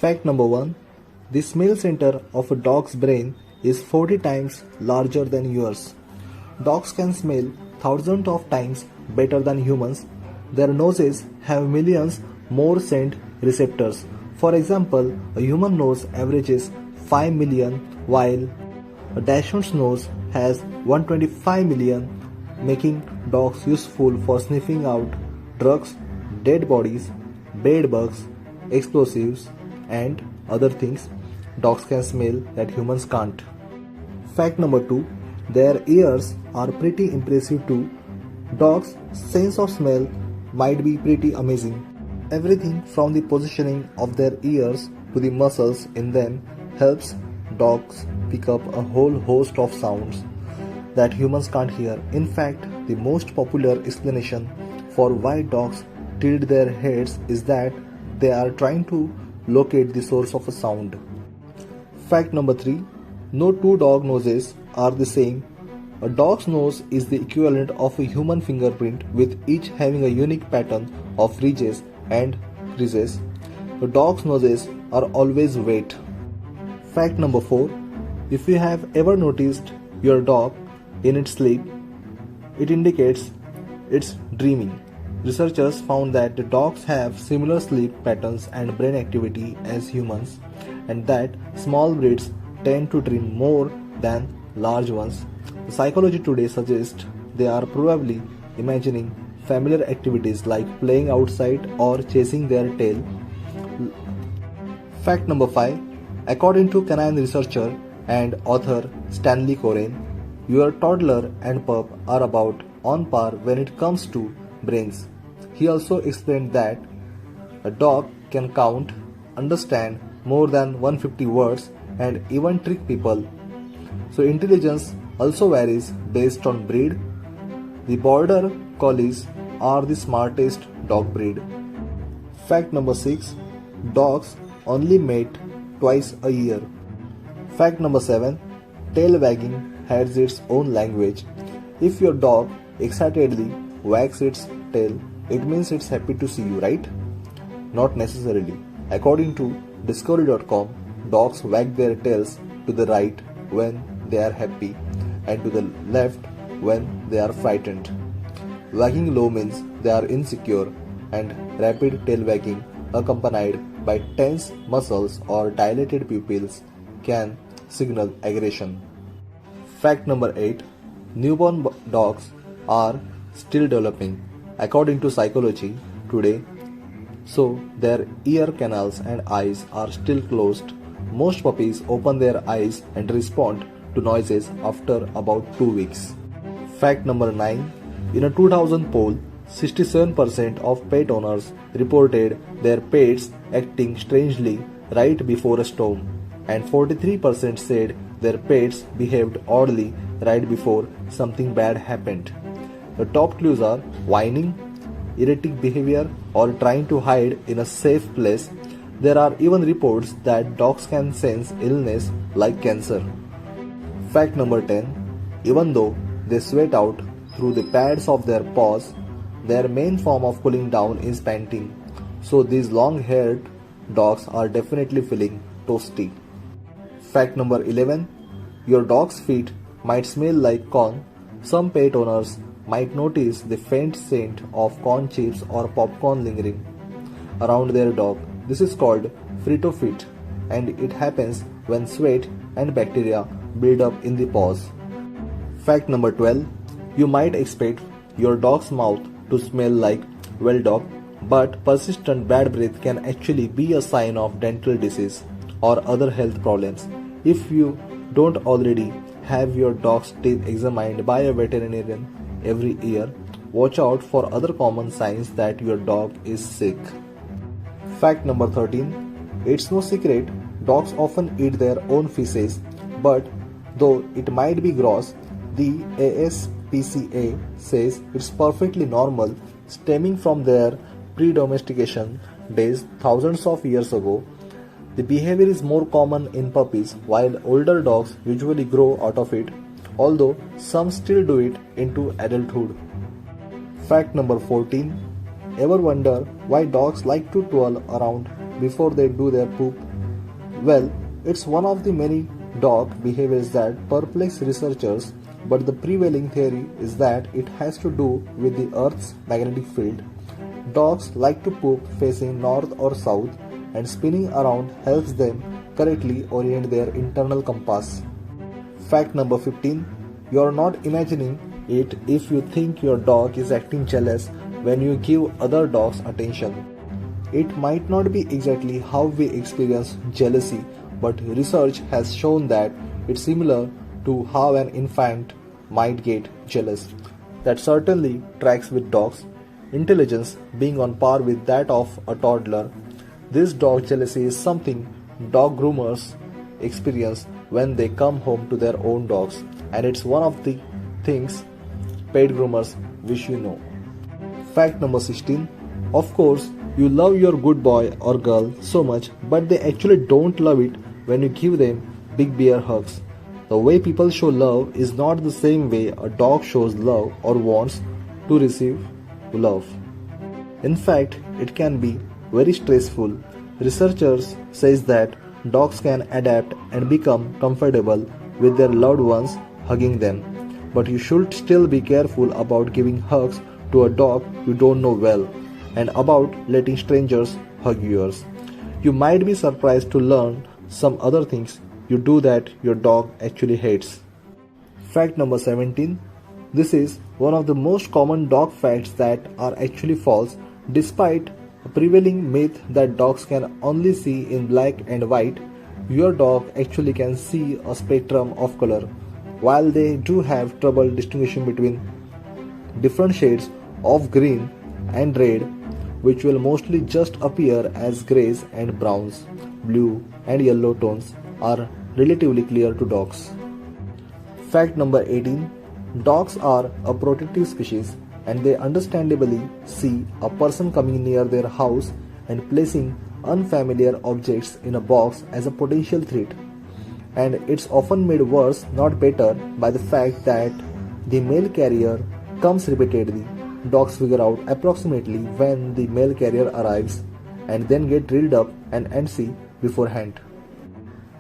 Fact number 1. The smell center of a dog's brain is 40 times larger than yours. Dogs can smell thousands of times better than humans. Their noses have millions more scent receptors. For example, a human nose averages 5 million while a dachshund's nose has 125 million, making dogs useful for sniffing out drugs, dead bodies, bed bugs, explosives, and other things dogs can smell that humans can't. Fact number 2. Their ears are pretty impressive too. Dogs' sense of smell might be pretty amazing. Everything from the positioning of their ears to the muscles in them helps dogs pick up a whole host of sounds that humans can't hear. In fact, the most popular explanation for why dogs tilt their heads is that they are trying to locate the source of a sound. Fact number 3. No two dog noses are the same. A dog's nose is the equivalent of a human fingerprint, with each having a unique pattern of ridges and creases. A dog's noses are always wet. Fact number 4. If you have ever noticed your dog in its sleep, it indicates it's dreaming. Researchers found that the dogs have similar sleep patterns and brain activity as humans, and that small breeds tend to dream more than large ones. The Psychology Today suggests they are probably imagining familiar activities like playing outside or chasing their tail. Fact number 5. According to canine researcher and author Stanley Coren, your toddler and pup are about on par when it comes to brains. He also explained that a dog can count, understand more than 150 words, and even trick people. So intelligence also varies based on breed. The border collies are the smartest dog breed. Fact number 6. Dogs only mate twice a year. Fact number 7. Tail wagging has its own language. If your dog excitedly wags its tail, it means it's happy to see you, right? Not necessarily. According to Discovery.com, dogs wag their tails to the right when they are happy and to the left when they are frightened. Wagging low means they are insecure, and rapid tail wagging accompanied by tense muscles or dilated pupils can signal aggression. Fact number 8. Newborn dogs are still developing, according to Psychology Today, so their ear canals and eyes are still closed. Most puppies open their eyes and respond to noises after about 2 weeks. Fact number 9. In a 2000 poll, 67% of pet owners reported their pets acting strangely right before a storm, and 43% said their pets behaved oddly right before something bad happened. The top clues are whining, erratic behavior, or trying to hide in a safe place. There are even reports that dogs can sense illness like cancer. Fact number 10. Even though they sweat out through the pads of their paws, their main form of cooling down is panting. So these long-haired dogs are definitely feeling toasty. Fact number 11. Your dog's feet might smell like corn. Some pet owners might notice the faint scent of corn chips or popcorn lingering around their dog. This is called Frito feet, and it happens when sweat and bacteria build up in the paws. Fact number 12. You might expect your dog's mouth to smell like well dog, but persistent bad breath can actually be a sign of dental disease or other health problems. If you don't already have your dog's teeth examined by a veterinarian every year, watch out for other common signs that your dog is sick. Fact number 13. It's no secret, dogs often eat their own feces, but though it might be gross, the ASPCA says it's perfectly normal, stemming from their pre-domestication days thousands of years ago. The behavior is more common in puppies, while older dogs usually grow out of it, although some still do it into adulthood. Fact number 14. Ever wonder why dogs like to twirl around before they do their poop? Well, it's one of the many dog behaviors that perplex researchers, but the prevailing theory is that it has to do with the Earth's magnetic field. Dogs like to poop facing north or south, and spinning around helps them correctly orient their internal compass. Fact number 15. You are not imagining it if you think your dog is acting jealous when you give other dogs attention. It might not be exactly how we experience jealousy, but research has shown that it's similar to how an infant might get jealous. That certainly tracks with dogs, intelligence being on par with that of a toddler. This dog jealousy is something dog groomers experience when they come home to their own dogs, and it's one of the things pet groomers wish you know. Fact number 16. Of course, you love your good boy or girl so much, but they actually don't love it when you give them big bear hugs. The way people show love is not the same way a dog shows love or wants to receive love. In fact, it can be very stressful. Researchers says that dogs can adapt and become comfortable with their loved ones hugging them. But you should still be careful about giving hugs to a dog you don't know well, and about letting strangers hug yours. You might be surprised to learn some other things you do that your dog actually hates. Fact number 17. This is one of the most common dog facts that are actually false, despite a prevailing myth that dogs can only see in black and white. Your dog actually can see a spectrum of color. While they do have trouble distinguishing between different shades of green and red, which will mostly just appear as grays and browns, blue and yellow tones are relatively clear to dogs. Fact number 18. Dogs are a protective species, and they understandably see a person coming near their house and placing unfamiliar objects in a box as a potential threat. And it's often made worse, not better, by the fact that the mail carrier comes repeatedly. Dogs figure out approximately when the mail carrier arrives and then get drilled up and antsy beforehand.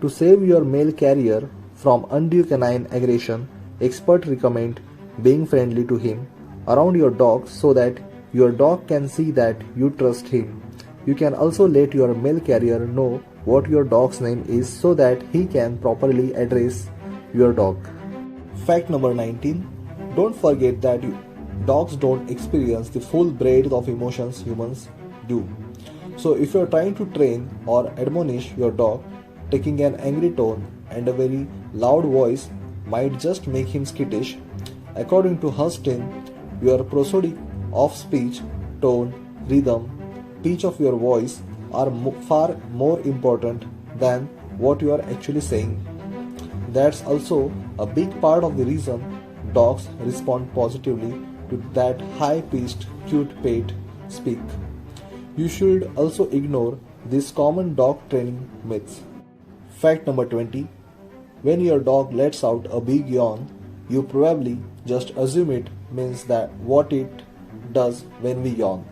To save your mail carrier from undue canine aggression, experts recommend being friendly to him around your dog so that your dog can see that you trust him. You can also let your mail carrier know what your dog's name is so that he can properly address your dog. Fact number 19. Don't forget that dogs don't experience the full breadth of emotions humans do. So if you're trying to train or admonish your dog, taking an angry tone and a very loud voice might just make him skittish. According to Huston, your prosodic of speech, tone, rhythm, pitch of your voice are far more important than what you are actually saying. That's also a big part of the reason dogs respond positively to that high-pitched, cute pet speak. You should also ignore these common dog training myths. Fact number 20. When your dog lets out a big yawn, you probably just assume it means that what it does when we yawn,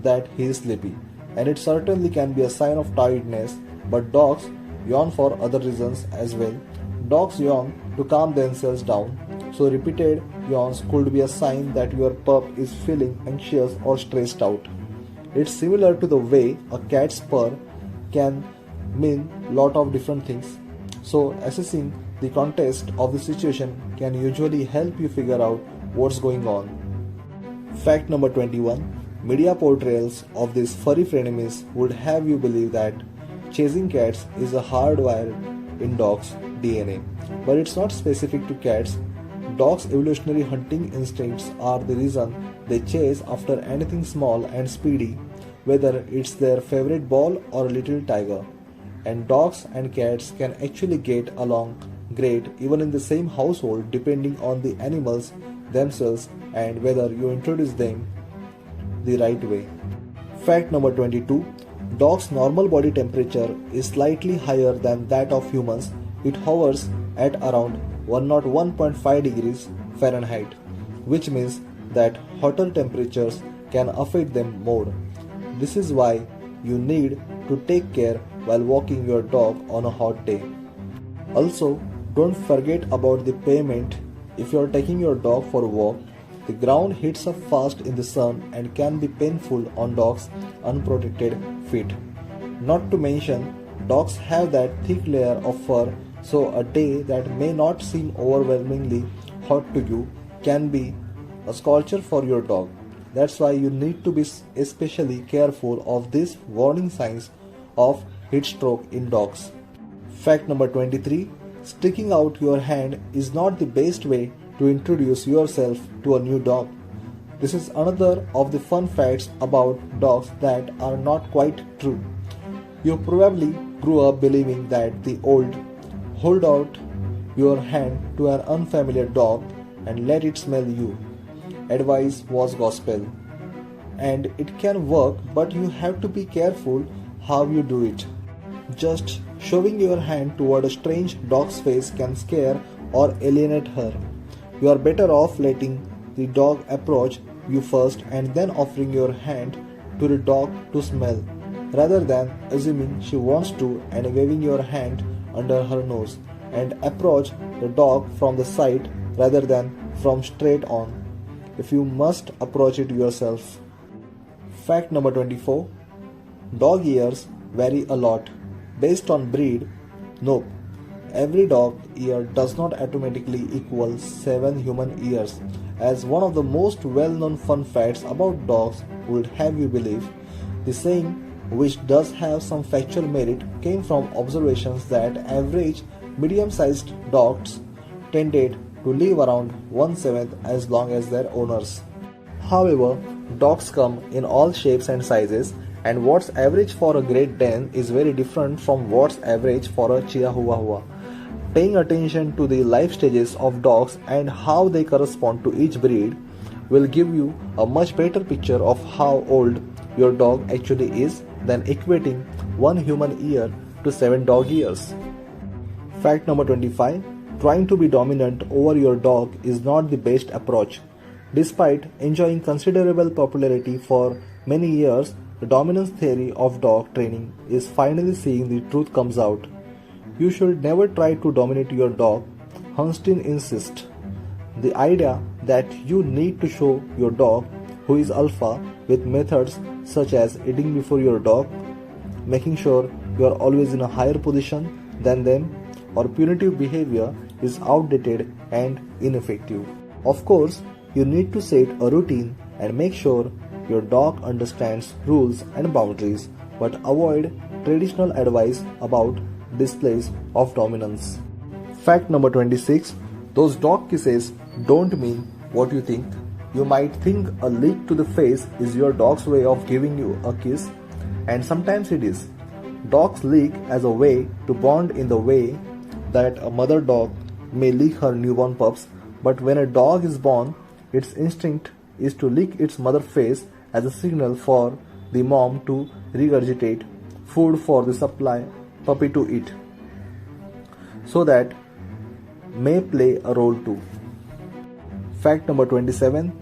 that he is sleepy. And it certainly can be a sign of tiredness, but dogs yawn for other reasons as well. Dogs yawn to calm themselves down, so repeated yawns could be a sign that your pup is feeling anxious or stressed out. It's similar to the way a cat's purr can mean lot of different things. So assessing the context of the situation can usually help you figure out what's going on. Fact number 21. Media portrayals of these furry frenemies would have you believe that chasing cats is a hardwired in dogs' DNA. But it's not specific to cats. Dogs' evolutionary hunting instincts are the reason they chase after anything small and speedy, whether it's their favorite ball or a little tiger. And dogs and cats can actually get along great even in the same household depending on the animals themselves and whether you introduce them the right way. Fact number 22. Dogs' normal body temperature is slightly higher than that of humans. It hovers at around 101.5 degrees Fahrenheit, which means that hotter temperatures can affect them more. This is why you need to take care while walking your dog on a hot day. Also, don't forget about the pavement. If you are taking your dog for a walk, the ground heats up fast in the sun and can be painful on dogs' unprotected feet. Not to mention, dogs have that thick layer of fur, so a day that may not seem overwhelmingly hot to you can be a scorcher for your dog. That's why you need to be especially careful of these warning signs of heat stroke in dogs. Fact number 23. Sticking out your hand is not the best way to introduce yourself to a new dog. This is another of the fun facts about dogs that are not quite true. You probably grew up believing that the old hold out your hand to an unfamiliar dog and let it smell you advice was gospel. And it can work, but you have to be careful how you do it. Just shoving your hand toward a strange dog's face can scare or alienate her. You are better off letting the dog approach you first and then offering your hand to the dog to smell, rather than assuming she wants to and waving your hand under her nose and approach the dog from the side rather than from straight on, if you must approach it yourself. Fact number 24. Dog ears vary a lot. Based on breed, nope. Every dog ear does not automatically equal 7 human ears, as one of the most well-known fun facts about dogs would have you believe. The saying, which does have some factual merit, came from observations that average medium-sized dogs tended to live around 1/7 as long as their owners. However, dogs come in all shapes and sizes, and what's average for a Great Dane is very different from what's average for a Chihuahua. Paying attention to the life stages of dogs and how they correspond to each breed will give you a much better picture of how old your dog actually is than equating one human ear to 7 dog ears. Fact number 25. Trying to be dominant over your dog is not the best approach. Despite enjoying considerable popularity for many years, the dominance theory of dog training is finally seeing the truth comes out. You should never try to dominate your dog, Hunstein insists. The idea that you need to show your dog who is alpha with methods such as eating before your dog, making sure you are always in a higher position than them, or punitive behavior is outdated and ineffective. Of course, you need to set a routine and make sure your dog understands rules and boundaries, but avoid traditional advice about displays of dominance. Fact number 26. Those dog kisses don't mean what you think. You might think a lick to the face is your dog's way of giving you a kiss, and sometimes it is. Dogs lick as a way to bond in the way that a mother dog may lick her newborn pups, but when a dog is born, its instinct is to lick its mother's face as a signal for the mom to regurgitate food for the supply puppy to eat, so that may play a role too. Fact number 27.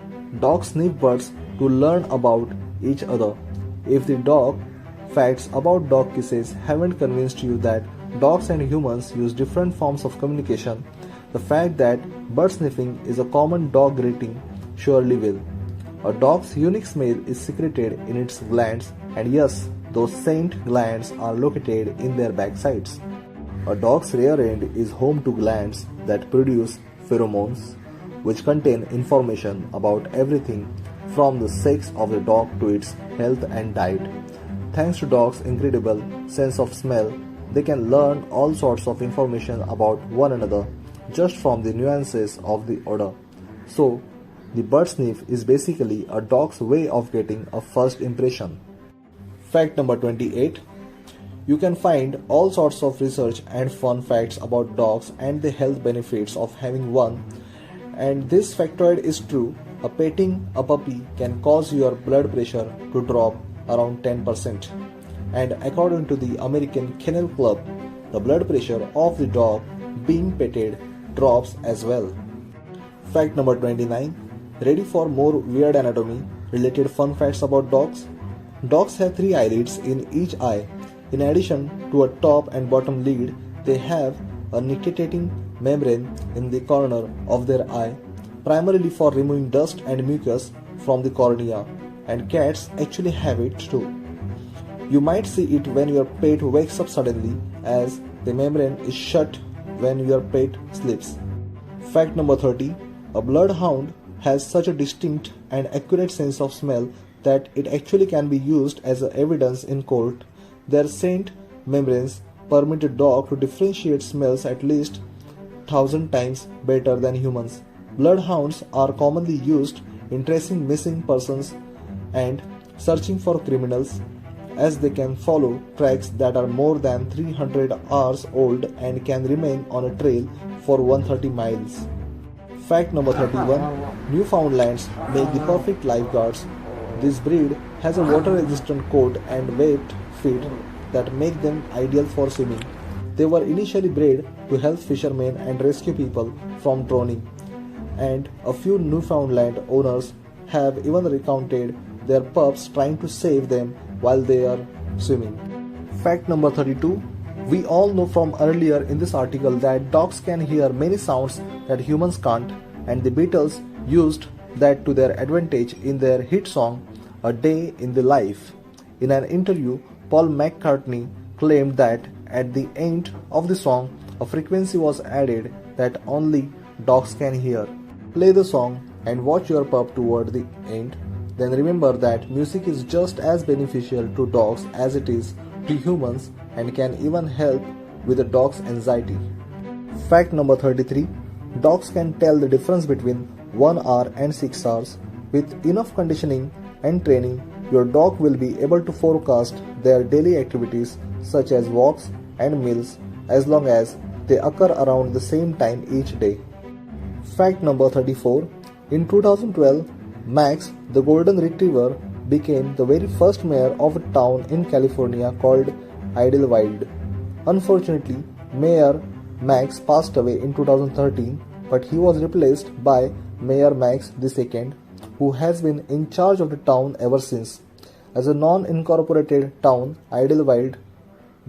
Dogs sniff butts to learn about each other. If the facts about dog kisses haven't convinced you that dogs and humans use different forms of communication, the fact that butt sniffing is a common dog greeting surely will. A dog's unique smell is secreted in its glands, and yes, those scent glands are located in their backsides. A dog's rear end is home to glands that produce pheromones, which contain information about everything from the sex of the dog to its health and diet. Thanks to dogs' incredible sense of smell, they can learn all sorts of information about one another just from the nuances of the odor. So, the butt sniff is basically a dog's way of getting a first impression. Fact number 28. You can find all sorts of research and fun facts about dogs and the health benefits of having one. And this factoid is true. Petting a puppy can cause your blood pressure to drop around 10%. And according to the American Kennel Club, the blood pressure of the dog being petted drops as well. Fact number 29. Ready for more weird anatomy related fun facts about dogs? Dogs have 3 eyelids in each eye, In addition to a top and bottom lid, they have a nictitating membrane in the corner of their eye, primarily for removing dust and mucus from the cornea, and cats actually have it too. You might see it when your pet wakes up suddenly, as the membrane is shut when your pet sleeps. Fact number 30. A bloodhound has such a distinct and accurate sense of smell that it actually can be used as evidence in court. Their scent membranes permit a dog to differentiate smells at least 1,000 times better than humans. Bloodhounds are commonly used in tracing missing persons and searching for criminals, as they can follow tracks that are more than 300 hours old and can remain on a trail for 130 miles. Fact number 31. Newfoundlands make the perfect lifeguards. This breed has a water-resistant coat and webbed feet that make them ideal for swimming. They were initially bred to help fishermen and rescue people from drowning, and a few Newfoundland owners have even recounted their pups trying to save them while they are swimming. Fact number 32. We all know from earlier in this article that dogs can hear many sounds that humans can't, and the Beatles used that to their advantage in their hit song A Day in the Life. In an interview, Paul McCartney claimed that at the end of the song, a frequency was added that only dogs can hear. Play the song and watch your pup toward the end. Then remember that music is just as beneficial to dogs as it is to humans and can even help with a dog's anxiety. Fact number 33. Dogs can tell the difference between 1 hour and 6 hours. With enough conditioning and training, your dog will be able to forecast their daily activities such as walks and meals, as long as they occur around the same time each day. Fact number 34. In 2012, Max, the golden retriever, became the very first mayor of a town in California called Idlewild. Unfortunately, Mayor Max passed away in 2013, but he was replaced by Mayor Max II, who has been in charge of the town ever since. As a non-incorporated town, Idlewild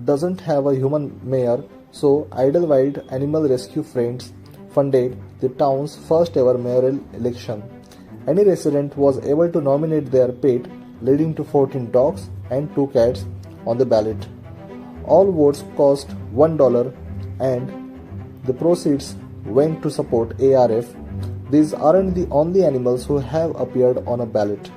doesn't have a human mayor, so Idlewild Animal Rescue Friends funded the town's first ever mayoral election. Any resident was able to nominate their pet, leading to 14 dogs and 2 cats on the ballot. All votes cost $1, and the proceeds went to support ARF. These aren't the only animals who have appeared on a ballot.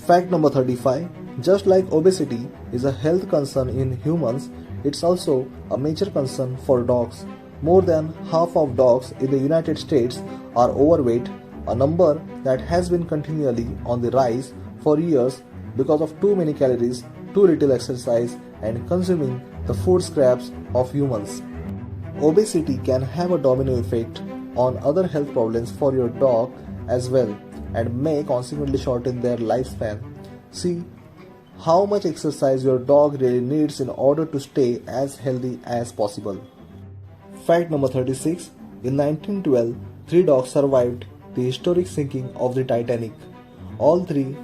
Fact number 35. Just like obesity is a health concern in humans, it's also a major concern for dogs. More than half of dogs in the United States are overweight, a number that has been continually on the rise for years because of too many calories, too little exercise, and consuming the food scraps of humans. Obesity can have a domino effect on other health problems for your dog as well, and may consequently shorten their lifespan. See how much exercise your dog really needs in order to stay as healthy as possible. Fact number 36. In 1912, 3 dogs survived the historic sinking of the Titanic. All three,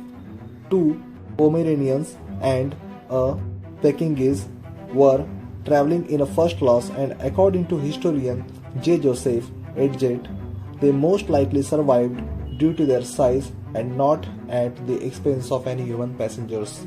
2 Pomeranians and a Pekingese, were traveling in a first class, and according to historian J. Joseph Edgett, they most likely survived due to their size and not at the expense of any human passengers.